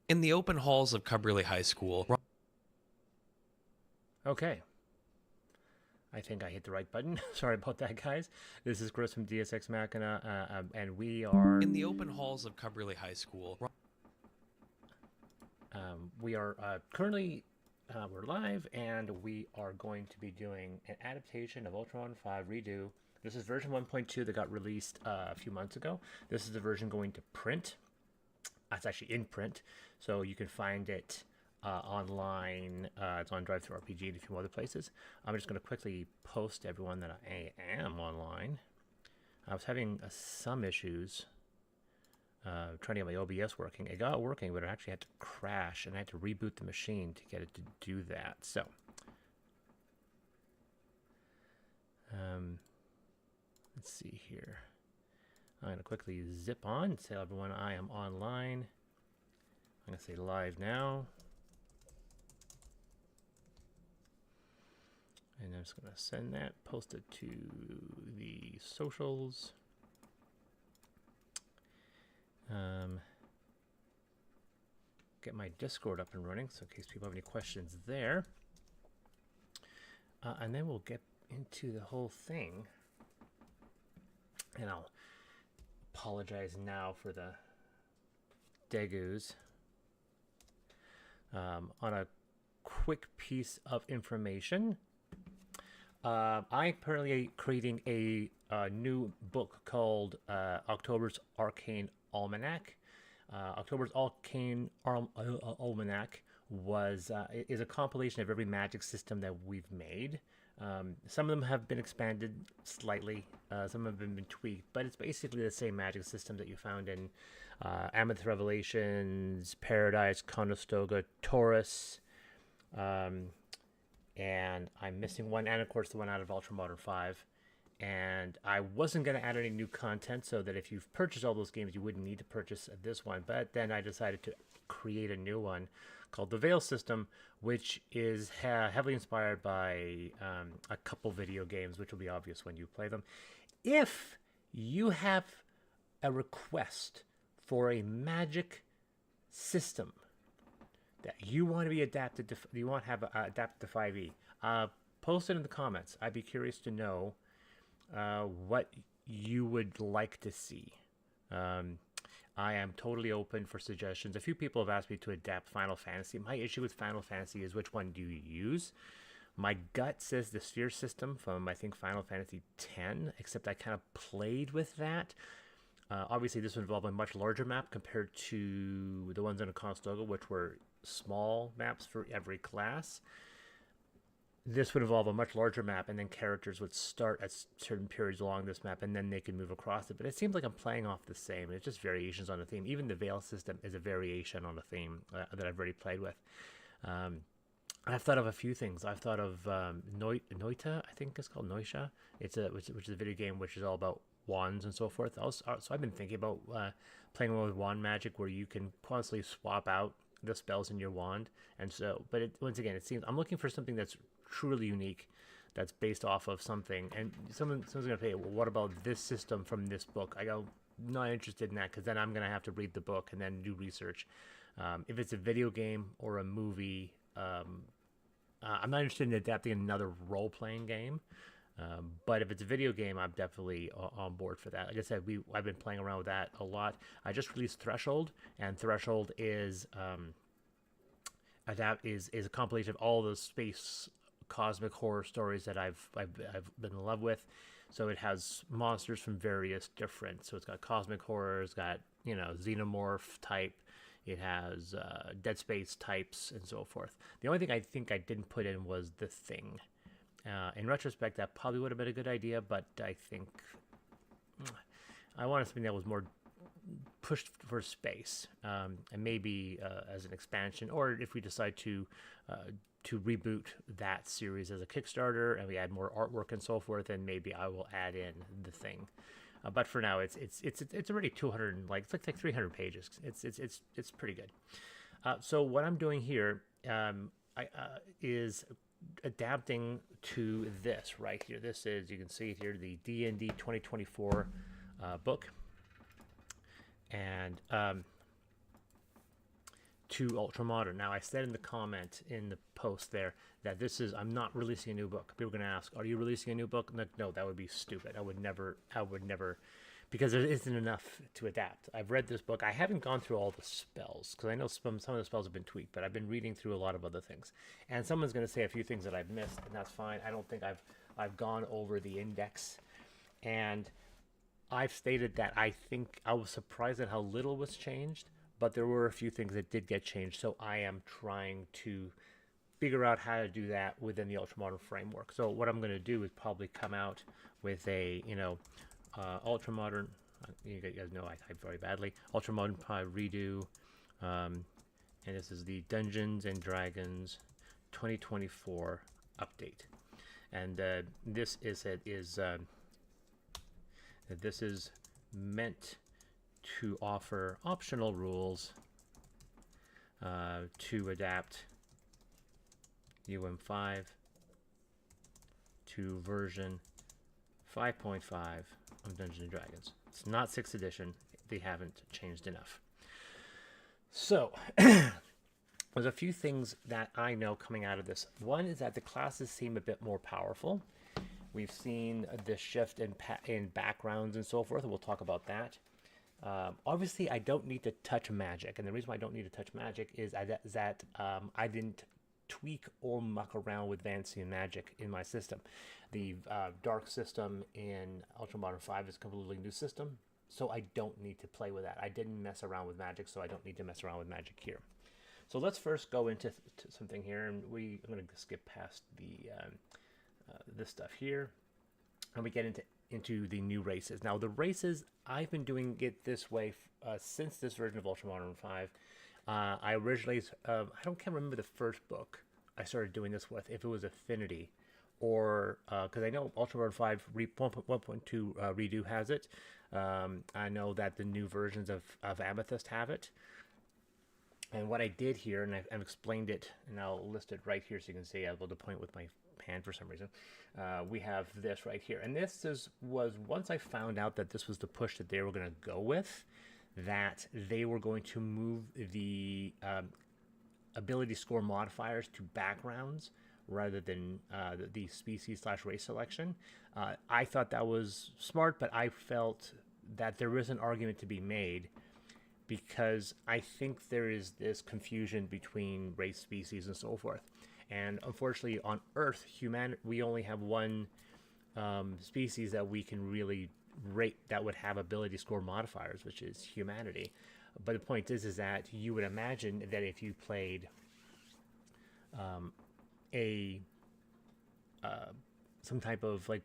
In the open halls of Cubberley High School. Okay. I think I hit the right button. Sorry about that, guys. This is Chris from DSX Machina, and In the open halls of Cubberley High School. we are currently we're live, and we are going to be doing an adaptation of Ultramodern 5 redo. This is version 1.2 that got released a few months ago. This is the version going to print. It's actually in print, so you can find it online. It's on Drive-Thru RPG and a few other places. I'm just going to quickly post to everyone that I am online. I was having some issues trying to get my OBS working. It got working, but it actually had to crash, and I had to reboot the machine to get it to do that. So, let's see here. I'm going to quickly zip on and tell everyone I am online. I'm going to say live now. And I'm just going to send that, post it to the socials. Get my Discord up and running, so in case people have any questions there. And then we'll get into the whole thing. And I'll apologize now for the degus. On a quick piece of information, I'm currently creating a new book called October's Arcane Almanac. October's Arcane Almanac is a compilation of every magic system that we've made. Some of them have been expanded slightly, some have been tweaked, but it's basically the same magic system that you found in Amethyst Revelations, Paradise, Conestoga, Taurus, and I'm missing one, and of course the one out of Ultramodern 5. And I wasn't going to add any new content, so that if you've purchased all those games, you wouldn't need to purchase this one. But then I decided to create a new one called the Veil System, which is heavily inspired by a couple video games, which will be obvious when you play them. If you have a request for a magic system that you want to be adapted to, you want to have adapted to 5e, post it in the comments. I'd be curious to know what you would like to see. I am totally open for suggestions. A few people have asked me to adapt Final Fantasy. My issue with Final Fantasy is which one do you use? My gut says the sphere system from, I think, Final Fantasy X, except I kind of played with that. Obviously, this would involve a much larger map compared to the ones in Conestoga, which were small maps for every class. This would involve a much larger map, and then characters would start at certain periods along this map, and then they could move across it. But it seems like I'm playing off the same. It's just variations on the theme. Even the Veil system is a variation on the theme that I've already played with. I've thought of a few things. I've thought of Noita, I think it's called Noisha. Which is a video game which is all about wands and so forth. So I've been thinking about playing with wand magic, where you can constantly swap out the spells in your wand. And so, but once again, it seems I'm looking for something that's truly unique, that's based off of something. And someone's gonna say, well, what about this system from this book? I go, not interested in that, because then I'm gonna have to read the book and then do research. If it's a video game or a movie, I'm not interested in adapting another role-playing game. But if it's a video game, I'm definitely on board for that. Like I said, I've been playing around with that a lot. I just released Threshold, and Threshold is is a compilation of all those space cosmic horror stories that I've been in love with. So it has monsters from various different. So it's got cosmic horror, it's got xenomorph type. It has Dead Space types and so forth. The only thing I think I didn't put in was the Thing. In retrospect, that probably would have been a good idea, but I think I wanted something that was more pushed for space, and maybe as an expansion, or if we decide to reboot that series as a Kickstarter and we add more artwork and so forth, then maybe I will add in the Thing. But for now, it's already 200, it's like 300 pages. It's pretty good. So what I'm doing here is adapting to this right here. This is, you can see it here, the D&D 2024 book. And to Ultramodern. Now, I said in the comment in the post there that I'm not releasing a new book. People are going to ask, are you releasing a new book? No, that would be stupid. I would never, because there isn't enough to adapt. I've read this book. I haven't gone through all the spells, because I know some of the spells have been tweaked, but I've been reading through a lot of other things. And someone's going to say a few things that I've missed, and that's fine. I don't think I've gone over the index. And I've stated that I think I was surprised at how little was changed, but there were a few things that did get changed. So I am trying to figure out how to do that within the Ultramodern framework. So what I'm going to do is probably come out with a, Ultramodern. You guys know I type very badly. Ultramodern5 redo, and this is the Dungeons and Dragons 2024 update. And this is meant to offer optional rules to adapt UM5 to version 5.5 of Dungeons and Dragons. It's not 6th edition. They haven't changed enough. So there's a few things that I know coming out of this. One is that the classes seem a bit more powerful. We've seen the shift in backgrounds and so forth, and we'll talk about that. Obviously, I don't need to touch magic, and the reason why I don't need to touch magic is that I didn't tweak or muck around with Vancian magic in my system. The dark system in Ultramodern 5 is a completely new system, so I don't need to play with that. I didn't mess around with magic, so I don't need to mess around with magic here. So let's first go into something here, and I'm going to skip past the this stuff here, and we get into the new races. Now, the races, I've been doing it this way since this version of Ultramodern 5. I originally, can't remember the first book I started doing this with, if it was Affinity, or, because I know Ultramodern 5 1.2 redo has it. I know that the new versions of Amethyst have it. And what I did here, and I've explained it, and I'll list it right here so you can see. I'll go to point with my hand for some reason. We have this right here, and this was once I found out that this was the push that they were going to go with, that they were going to move the ability score modifiers to backgrounds rather than the species/race selection. I thought that was smart, but I felt that there is an argument to be made, because I think there is this confusion between race, species, and so forth. And unfortunately, on Earth, we only have one species that we can really rate that would have ability score modifiers, which is humanity. But the point is that you would imagine that if you played some type of like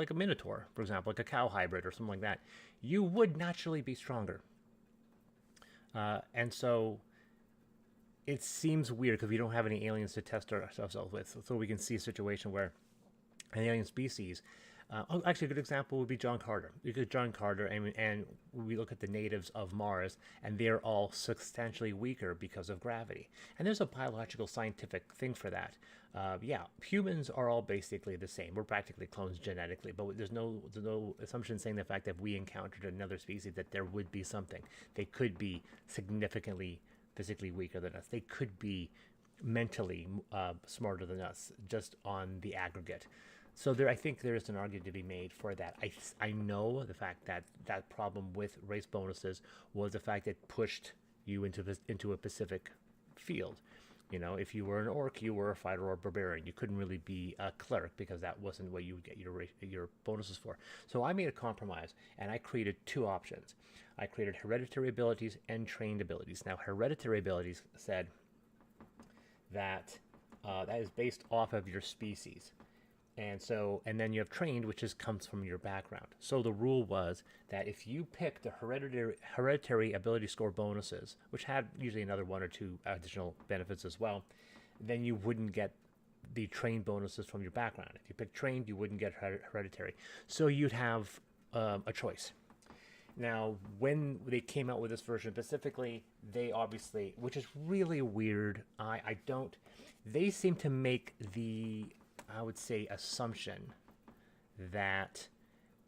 a minotaur, for example, like a cow hybrid or something like that, you would naturally be stronger. And so it seems weird because we don't have any aliens to test ourselves with. So we can see a situation where an alien species, actually a good example would be John Carter. You look at John Carter, and we look at the natives of Mars, and they're all substantially weaker because of gravity. And there's a biological scientific thing for that. Humans are all basically the same. We're practically clones genetically, but there's no assumption saying the fact that we encountered another species that there would be something. They could be significantly physically weaker than us. They could be mentally smarter than us, just on the aggregate. So I think there is an argument to be made for that. I know the fact that problem with race bonuses was the fact that it pushed you into a specific field. You know, if you were an orc, you were a fighter or a barbarian. You couldn't really be a cleric because that wasn't what you would get your bonuses for. So I made a compromise, and I created two options. I created hereditary abilities and trained abilities. Now, hereditary abilities said that that is based off of your species. And then you have trained, which comes from your background. So the rule was that if you pick the hereditary ability score bonuses, which had usually another one or two additional benefits as well, then you wouldn't get the trained bonuses from your background. If you pick trained, you wouldn't get hereditary. So you'd have a choice. Now, when they came out with this version specifically, they obviously, which is really weird, they seem to make I would say, assumption that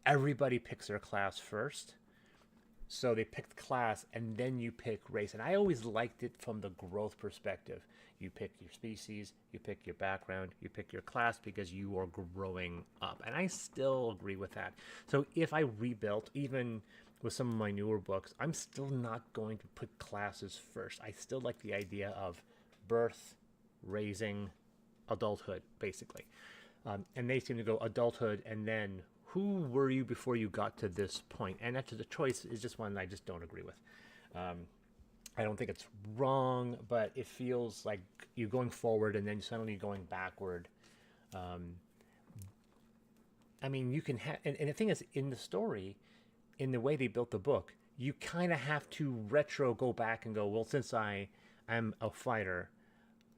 everybody picks their class first, So they picked class and then you pick race. And I always liked it from the growth perspective. You pick your species, you pick your background, you pick your class because you are growing up. And I still agree with that. So if I rebuilt, even with some of my newer books, I'm still not going to put classes first. I still like the idea of birth, raising, adulthood, basically. And they seem to go adulthood and then who were you before you got to this point? And actually, the choice is just one I just don't agree with. I don't think it's wrong, but it feels like you're going forward and then suddenly going backward. I mean, you can have, and the thing is, in the story, in the way they built the book, you kind of have to retro go back and go, well, since I am a fighter,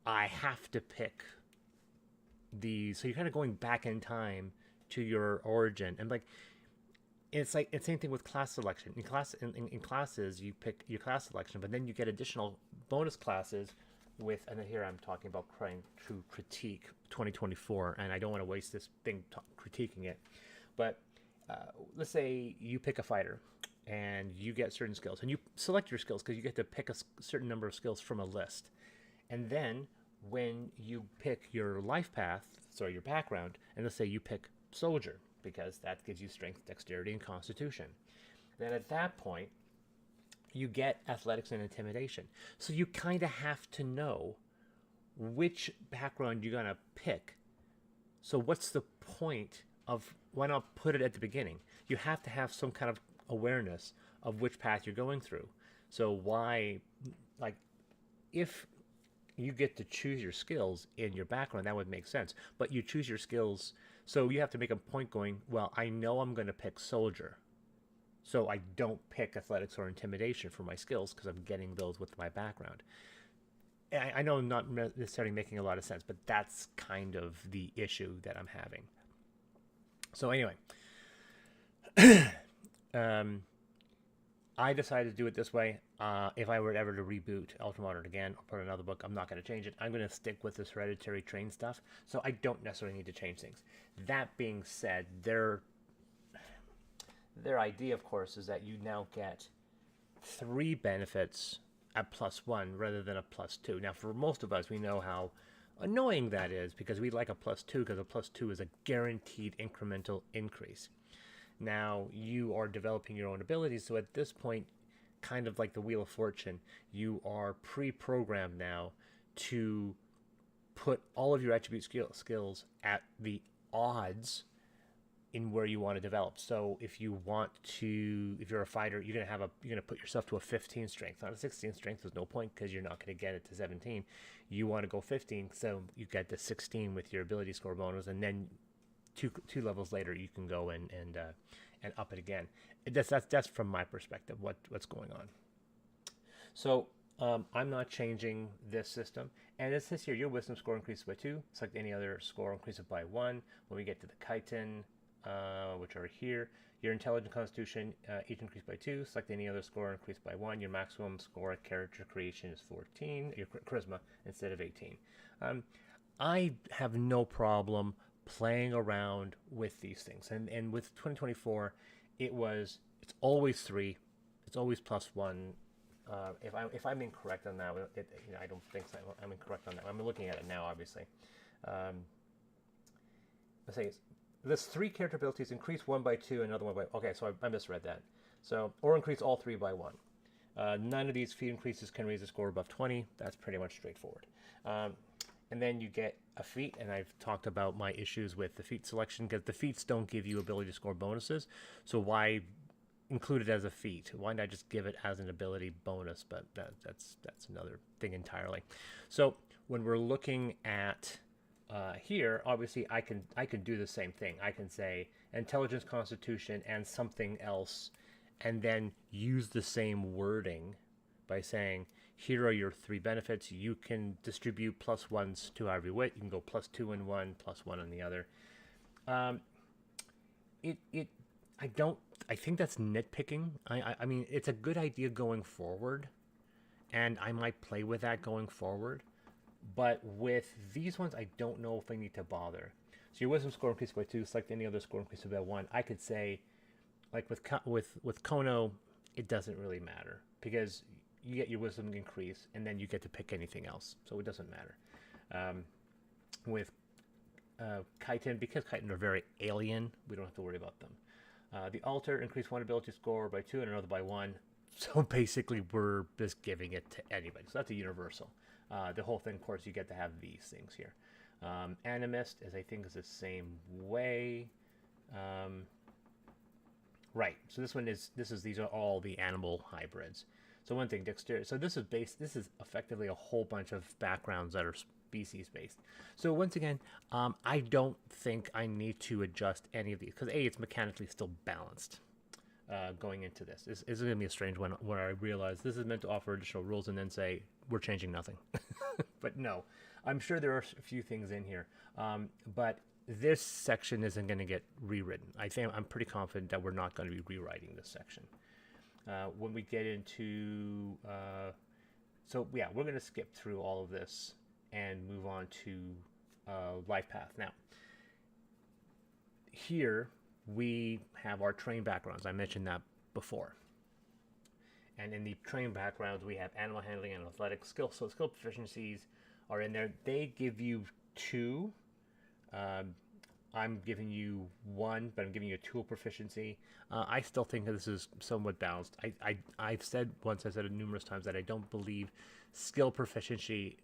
I have to pick these. So you're kind of going back in time to your origin, and like it's like it's same thing with class selection. In classes, you pick your class selection, but then you get additional bonus classes with. And then here I'm talking about trying to critique 2024, and I don't want to waste this thing critiquing it, but let's say you pick a fighter and you get certain skills and you select your skills because you get to pick a certain number of skills from a list. And then when you pick your life path, so your background, and let's say you pick soldier because that gives you strength, dexterity, and constitution, then at that point you get athletics and intimidation. So you kind of have to know which background you're going to pick. So what's the point of, why not put it at the beginning? You have to have some kind of awareness of which path you're going through. So why, like, if you get to choose your skills in your background, that would make sense. But you choose your skills, so you have to make a point going, well, I know I'm going to pick soldier, so I don't pick athletics or intimidation for my skills because I'm getting those with my background. I know I'm not necessarily making a lot of sense, but that's kind of the issue that I'm having. So anyway, I decided to do it this way. If I were ever to reboot Ultramodern again or put another book, I'm not going to change it. I'm going to stick with this hereditary train stuff, so I don't necessarily need to change things. That being said, their idea, of course, is that you now get 3 benefits at +1 rather than a +2. Now, for most of us, we know how annoying that is because we like a +2 because a +2 is a guaranteed incremental increase. Now, you are developing your own abilities, so at this point, kind of like the Wheel of Fortune, you are pre-programmed now to put all of your attribute skills at the odds in where you want to develop. So if you want to, if you're a fighter, you're gonna put yourself to a 15 strength, not a 16 strength. There's no point because you're not going to get it to 17. You want to go 15, so you get the 16 with your ability score bonus, and then two levels later you can go and up it again. That's from my perspective what's going on. So I'm not changing this system, and it says here your wisdom score increases by 2. It's like any other score increases by 1. When we get to the chitin, which are here, your intelligence constitution each increased by 2. Select any other score increased by 1. Your maximum score at character creation is 14. Your charisma instead of 18. I have no problem playing around with these things, and with 2024, it's always 3. It's always +1. If I'm incorrect on that, I don't think so. I'm incorrect on that. I'm looking at it now, obviously. Let's say this 3 character abilities increase 1 by 2, another 1 by. Okay, so I misread that. So or increase all 3 by 1. None of these feat increases can raise the score above 20. That's pretty much straightforward. And then you get a feat, and I've talked about my issues with the feat selection because the feats don't give you ability to score bonuses. So why include it as a feat? Why not just give it as an ability bonus? But that's another thing entirely. So when we're looking at here, obviously I can do the same thing. I can say intelligence, constitution, and something else, and then use the same wording by saying, here are your 3 benefits. You can distribute +1s to every wit. You can go +2 in one, +1 on the other. I think that's nitpicking. I mean, it's a good idea going forward, and I might play with that going forward. But with these ones, I don't know if I need to bother. So your wisdom score increased by 2. Select any other score increased by 1. I could say, like with Kono, it doesn't really matter because you get your wisdom increase and then you get to pick anything else. So it doesn't matter. With chitin, because chitin are very alien, we don't have to worry about them. The altar increased one ability score by 2 and another by 1. So basically, we're just giving it to anybody. So that's a universal. The whole thing, of course, you get to have these things here. Animist, as I think is the same way. Right. So these are all the animal hybrids. So one thing, dexterity. So this is effectively a whole bunch of backgrounds that are species based. So once again, I don't think I need to adjust any of these because it's mechanically still balanced. Going into this, this is going to be a strange one where I realize this is meant to offer additional rules and then say we're changing nothing. But no, I'm sure there are a few things in here. But this section isn't going to get rewritten. I'm pretty confident that we're not going to be rewriting this section. When we get into, we're going to skip through all of this and move on to life path. Now, here we have our train backgrounds. I mentioned that before. And in the train backgrounds, we have animal handling and athletic skills. So skill proficiencies are in there. They give you 2. I'm giving you 1, but I'm giving you a tool proficiency. I still think that this is somewhat balanced. I've said it numerous times that I don't believe skill proficiency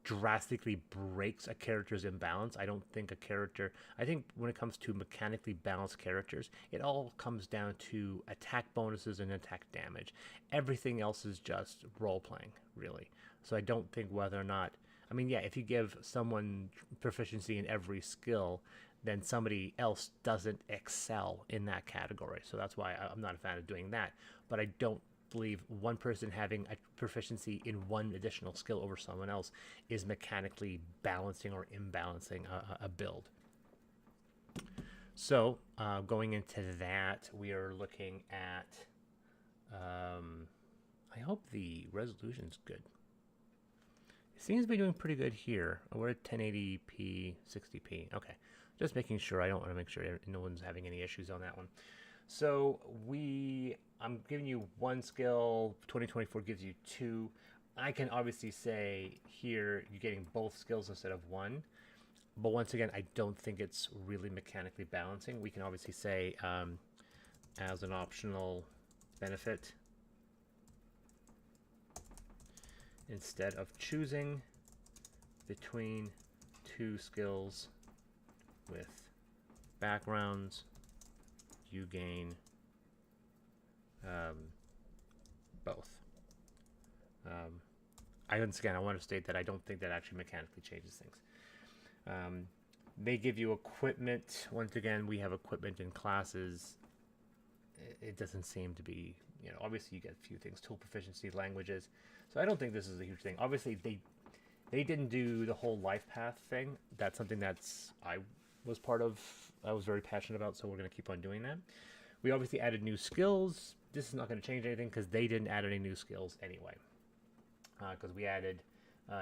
drastically breaks a character's imbalance. I think when it comes to mechanically balanced characters, it all comes down to attack bonuses and attack damage. Everything else is just role playing, really. So I don't think whether or not, if you give someone proficiency in every skill, then somebody else doesn't excel in that category. So that's why I'm not a fan of doing that. But I don't believe one person having a proficiency in one additional skill over someone else is mechanically balancing or imbalancing a build. So going into that, we are looking at I hope the resolution's good. It seems to be doing pretty good here. We're at 1080p 60p. Okay, just making sure. I don't want to make sure no one's having any issues on that one. So I'm giving you 1 skill, 2024 gives you 2. I can obviously say here you're getting both skills instead of 1. But once again, I don't think it's really mechanically balancing. We can obviously say as an optional benefit, instead of choosing between 2 skills with backgrounds, you gain both. I want to state that I don't think that actually mechanically changes things. They give you equipment. Once again, we have equipment in classes. It doesn't seem to be, obviously you get a few things, tool proficiency, languages. So I don't think this is a huge thing. Obviously, they didn't do the whole life path thing. That's something I was very passionate about, so we're going to keep on doing that. We obviously added new skills. This is not going to change anything because they didn't add any new skills anyway. Because we added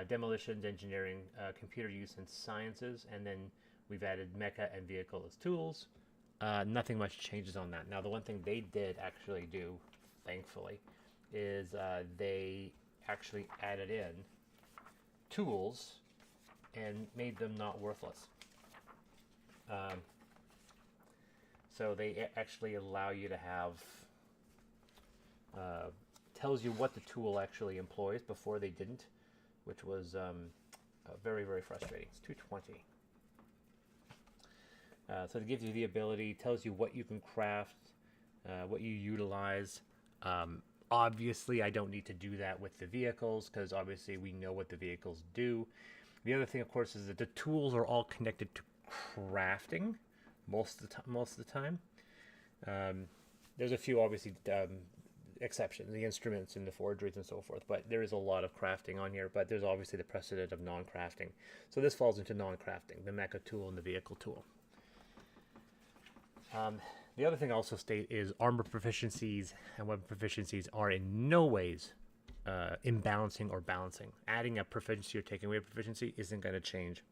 demolitions, engineering, computer use, and sciences, and then we've added mecha and vehicle as tools. Nothing much changes on that. Now, the one thing they did actually do, thankfully, is they actually added in tools and made them not worthless. So they actually allow you to have, tells you what the tool actually employs. Before they didn't, which was very, very frustrating. It's 220. So it gives you the ability, tells you what you can craft, what you utilize. Obviously, I don't need to do that with the vehicles because obviously we know what the vehicles do. The other thing, of course, is that the tools are all connected to crafting most of the time. There's a few, obviously, exceptions, the instruments and the forgeries and so forth, but there is a lot of crafting on here, but there's obviously the precedent of non-crafting. So this falls into non-crafting, the mecha tool and the vehicle tool. The other thing I also state is armor proficiencies and weapon proficiencies are in no ways imbalancing or balancing. Adding a proficiency or taking away a proficiency isn't going to change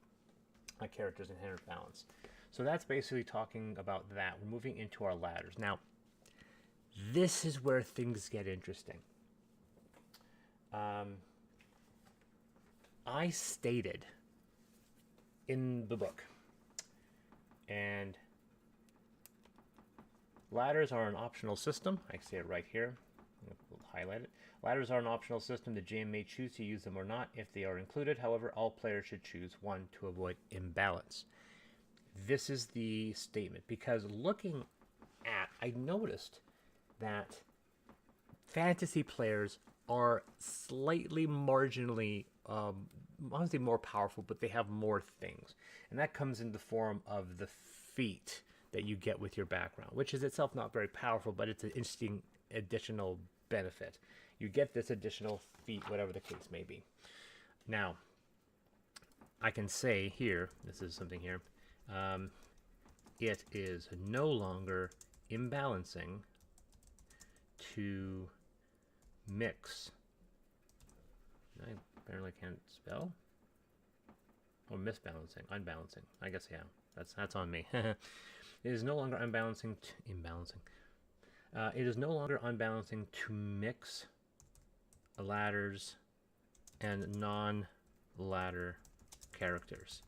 a character's inherent balance. So that's basically talking about that. We're moving into our ladders. Now, This is where things get interesting. I stated in the book, and ladders are an optional system. I say it right here. We'll highlight it. Ladders are an optional system. The GM may choose to use them or not if they are included. However, all players should choose one to avoid imbalance. This is the statement, because looking at, I noticed that fantasy players are slightly marginally, honestly, more powerful, but they have more things. And that comes in the form of the feat that you get with your background, which is itself not very powerful, but it's an interesting additional benefit. You get this additional feat, whatever the case may be. Now, I can say here, this is something here, it is no longer imbalancing to mix. I apparently can't spell. Or misbalancing, unbalancing. I guess, yeah, that's on me. It is no longer unbalancing to imbalancing. It is no longer unbalancing to mix ladders and non-ladder characters.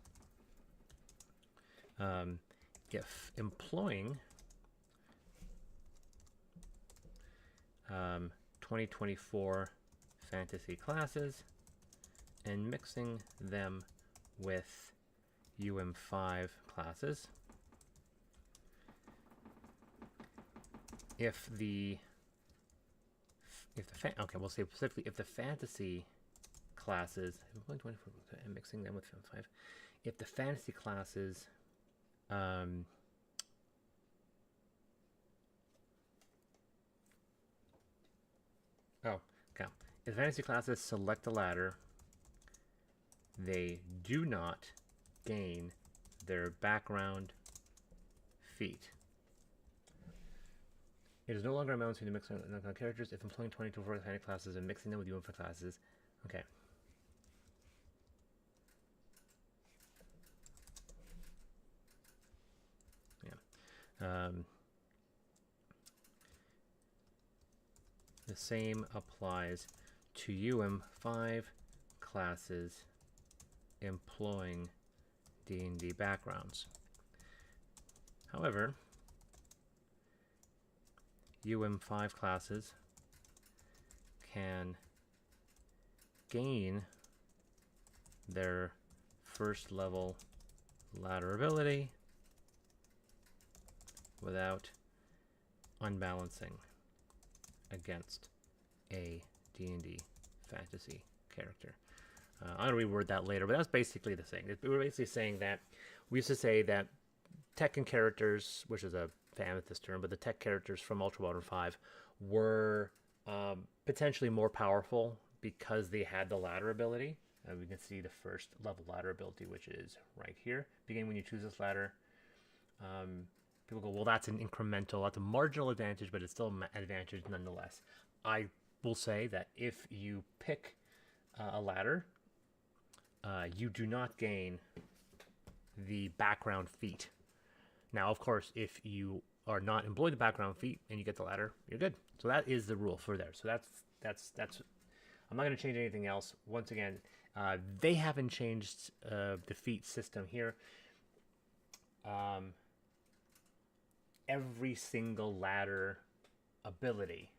If employing 2024 fantasy classes and mixing them with UM5 classes, okay, we'll say specifically if the fantasy classes and mixing them with UM5, if the fantasy classes if fantasy classes select a ladder, they do not gain their background feat. It is no longer amounting to mixing characters if employing 24 fantasy classes and mixing them with UM5 classes. Okay. Yeah. The same applies to UM5 classes employing D&D backgrounds. However, UM5 classes can gain their first level ladder ability without unbalancing against a D&D fantasy character. I'm going to reword that later, but that's basically the thing. We're basically saying that we used to say that Tekken characters, which is a fan of this term, but the tech characters from Ultramodern 5 were potentially more powerful because they had the ladder ability. We can see the first level ladder ability, which is right here. Beginning when you choose this ladder. People go, well, that's an incremental, that's a marginal advantage, but it's still an advantage nonetheless. I will say that if you pick a ladder, you do not gain the background feat. Now, of course, if you are not employing the background feat and you get the ladder, you're good. So that is the rule for there. So that's. I'm not going to change anything else. Once again, they haven't changed the feat system here. Every single ladder ability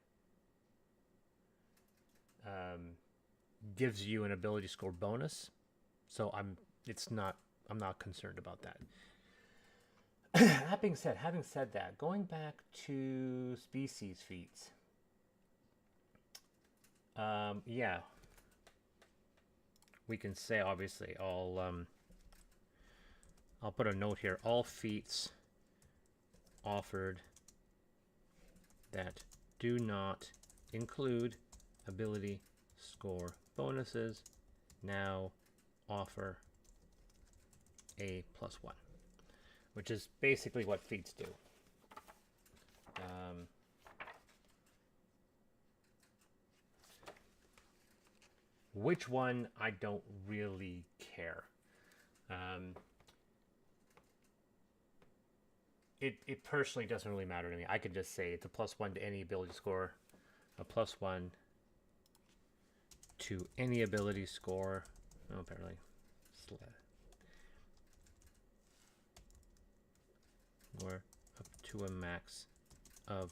gives you an ability score bonus, so I'm not concerned about that. Having said that, going back to species feats, yeah, we can say obviously I'll put a note here. All feats offered that do not include ability score bonuses now offer a +1, which is basically what feats do. Which one, I don't really care. it personally doesn't really matter to me. I could just say it's a +1 to any ability score, a +1 to any ability score. Oh, apparently, or up to a max of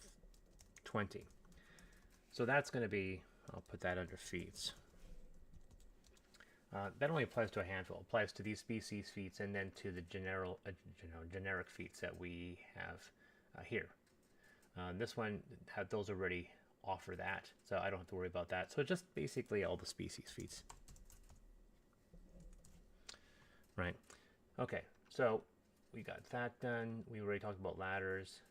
20. So that's going to be, I'll put that under feats. That only applies to a handful. It applies to these species feats and then to the generic feats that we have here. This one, those already offer that, so I don't have to worry about that. So just basically all the species feats. Right. Okay, so we got that done. We already talked about ladders.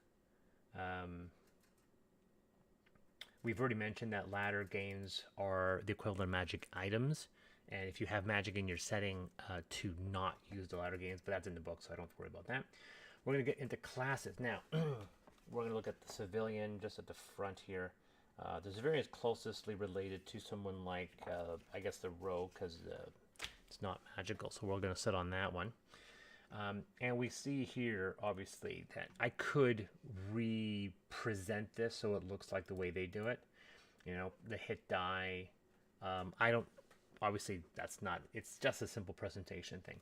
We've already mentioned that ladder gains are the equivalent of magic items. And if you have magic in your setting, to not use the ladder gains, but that's in the book, so I don't have to worry about that. We're going to get into classes. Now, we're going to look at the civilian just at the front here. The civilian is closely related to someone like, I guess, the rogue, because it's not magical, so we're going to sit on that one. And we see here, obviously, that I could represent this so it looks like the way they do it. You know, the hit die. I don't, obviously, that's not, it's just a simple presentation thing.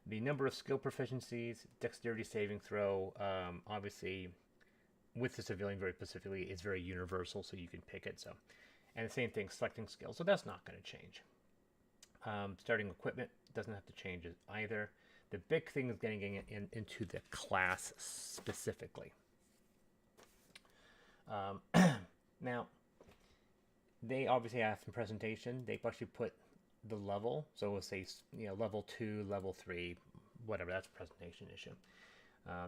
The number of skill proficiencies, dexterity saving throw, obviously, with the civilian very specifically, is very universal, so you can pick it. So, and the same thing, selecting skills, so that's not going to change. Starting equipment doesn't have to change either. The big thing is getting into the class specifically. Now, they obviously have some presentation. They actually put the level, so we'll say, you know, level 2, level 3, whatever. That's a presentation issue.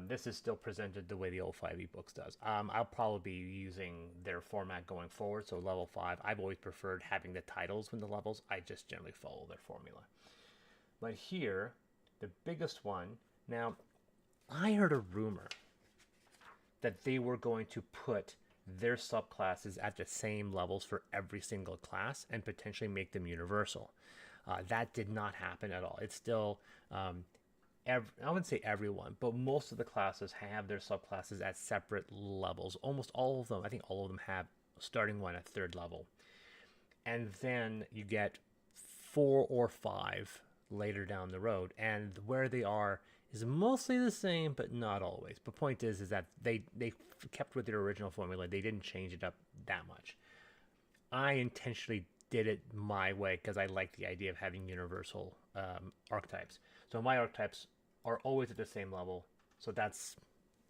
This is still presented the way the old 5e books does. I'll probably be using their format going forward. So level 5, I've always preferred having the titles with the levels. I just generally follow their formula. But here, the biggest one, now, I heard a rumor that they were going to put their subclasses at the same levels for every single class and potentially make them universal. That did not happen at all. It's still, I wouldn't say everyone, but most of the classes have their subclasses at separate levels. Almost all of them, I think all of them have starting one at 3rd level. And then you get 4 or 5 later down the road, and where they are is mostly the same, but not always. The point is that they kept with their original formula. They didn't change it up that much. I intentionally did it my way because I like the idea of having universal archetypes. So my archetypes are always at the same level. So that's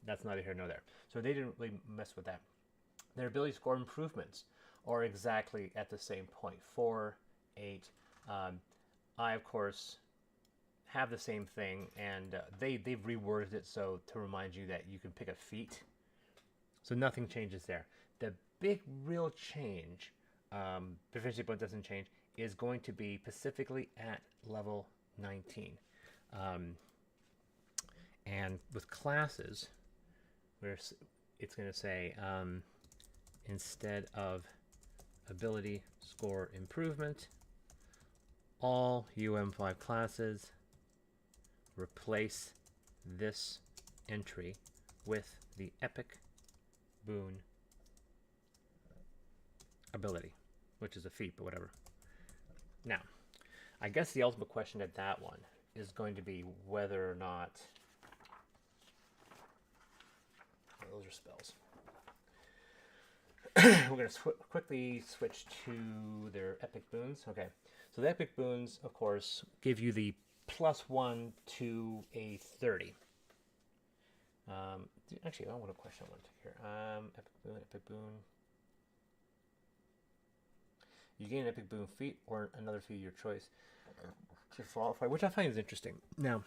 neither here nor there. So they didn't really mess with that. Their ability score improvements are exactly at the same point, 4, 8. I, of course, have the same thing, and they've reworded it so to remind you that you can pick a feat. So nothing changes there. The big real change, proficiency point doesn't change, is going to be specifically at level 19. And with classes, where it's going to say, instead of ability score improvement, all UM5 classes replace this entry with the epic boon ability, which is a feat, but whatever. Now, I guess the ultimate question at that one is going to be whether or not those are spells. We're going to quickly switch to their epic boons. Okay, so the epic boons, of course, give you the +1 to a 30. Actually, I want a question I want to take here. Epic boon. You gain an epic boon feat or another feat of your choice to qualify, which I find is interesting. Now,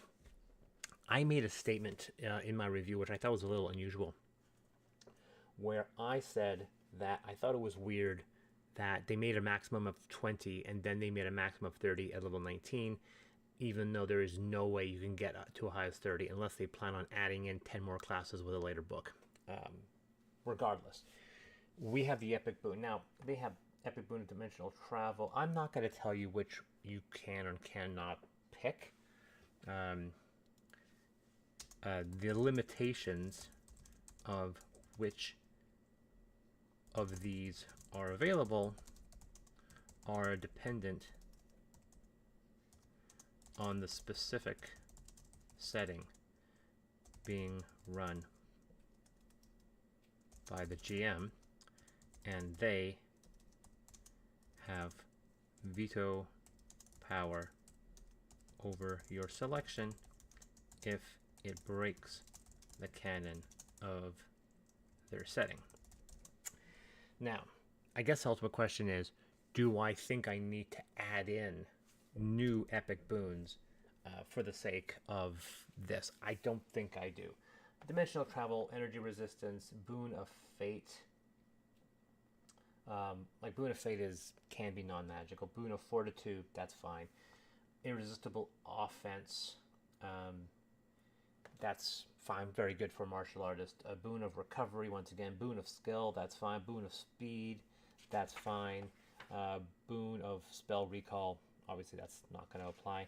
I made a statement in my review, which I thought was a little unusual, where I said that I thought it was weird that they made a maximum of 20 and then they made a maximum of 30 at level 19, even though there is no way you can get to a high as 30 unless they plan on adding in 10 more classes with a later book. Regardless, we have the epic boon. Now, they have epic boon of dimensional travel. I'm not going to tell you which you can or cannot pick. The limitations of which of these are available are dependent on the specific setting being run by the GM, and they have veto power over your selection if it breaks the canon of their setting. Now, I guess the ultimate question is, do I think I need to add in new epic boons for the sake of this? I don't think I do. Dimensional travel, energy resistance, boon of fate. Like boon of fate can be non-magical. Boon of fortitude, that's fine. Irresistible offense, that's fine, very good for a martial artist. A boon of recovery, once again. Boon of skill, that's fine. Boon of speed, that's fine. Boon of spell recall, obviously that's not going to apply.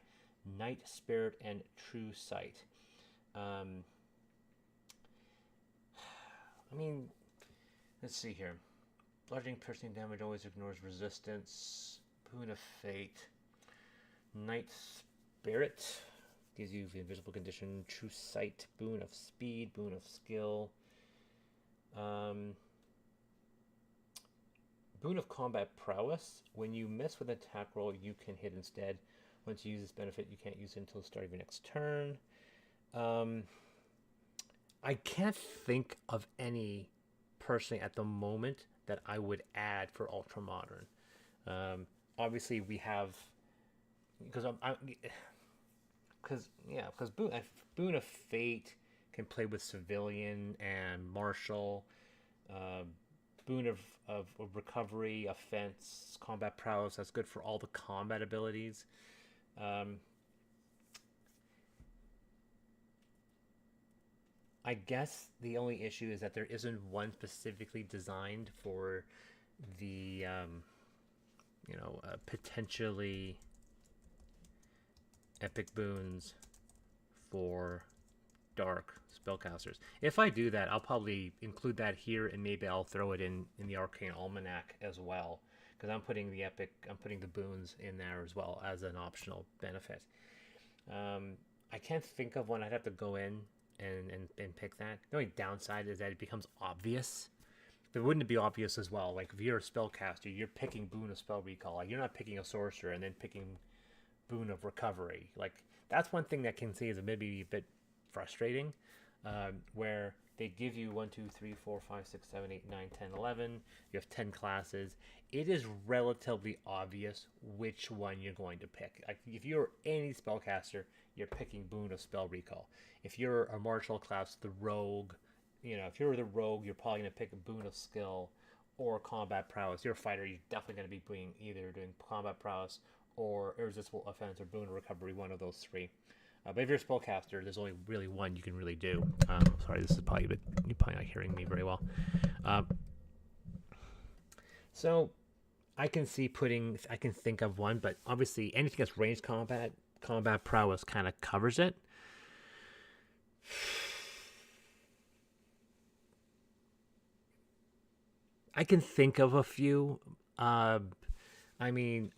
Night spirit and true sight. I mean, let's see here. Bludgeoning, piercing damage always ignores resistance. Boon of fate. Night spirit gives you the invisible condition. True sight. Boon of speed. Boon of skill. Boon of combat prowess. When you miss with an attack roll, you can hit instead. Once you use this benefit, you can't use it until the start of your next turn. I can't think of any personally at the moment that I would add for Ultramodern. Obviously, we have because Boon of Fate can play with Civilian and Martial. Boon of Recovery, Offense, Combat Prowess. That's good for all the combat abilities. I guess the only issue is that there isn't one specifically designed for the, potentially epic boons for dark spellcasters. If I do that, I'll probably include that here, and maybe I'll throw it in the Arcane Almanac as well, because I'm putting the boons in there as well as an optional benefit. I can't think of one. I'd have to go in and pick that. The only downside is that it becomes obvious. But wouldn't it be obvious as well? Like if you're a spellcaster, you're picking boon of spell recall. Like you're not picking a sorcerer and then picking boon of recovery. Like that's one thing that can see is maybe a bit frustrating, where they give you 1, 2, 3, 4, 5, 6, 7, 8, 9, 10, 11. You have 10 classes. It is relatively obvious which one you're going to pick. Like if you're any spellcaster, you're picking boon of spell recall. If you're a martial class, the rogue, if you're the rogue, you're probably going to pick a boon of skill or combat prowess. You're a fighter, you're definitely going to be either doing combat prowess or irresistible offense or boon of recovery, one of those three. But if you're a spellcaster, there's only really one you can really do. Sorry, this is probably a bit, you're probably not hearing me very well. So I can think of one, but obviously anything that's ranged combat prowess kind of covers it. I can think of a few. My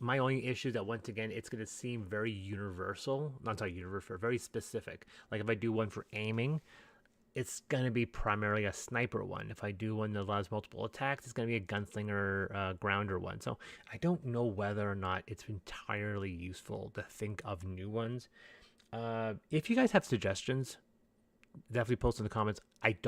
only issue is that once again, it's going to seem very universal. Not universal, very specific. Like if I do one for aiming, it's going to be primarily a sniper one. If I do one that allows multiple attacks, it's going to be a gunslinger grounder one. So I don't know whether or not it's entirely useful to think of new ones. If you guys have suggestions, definitely post in the comments. I don't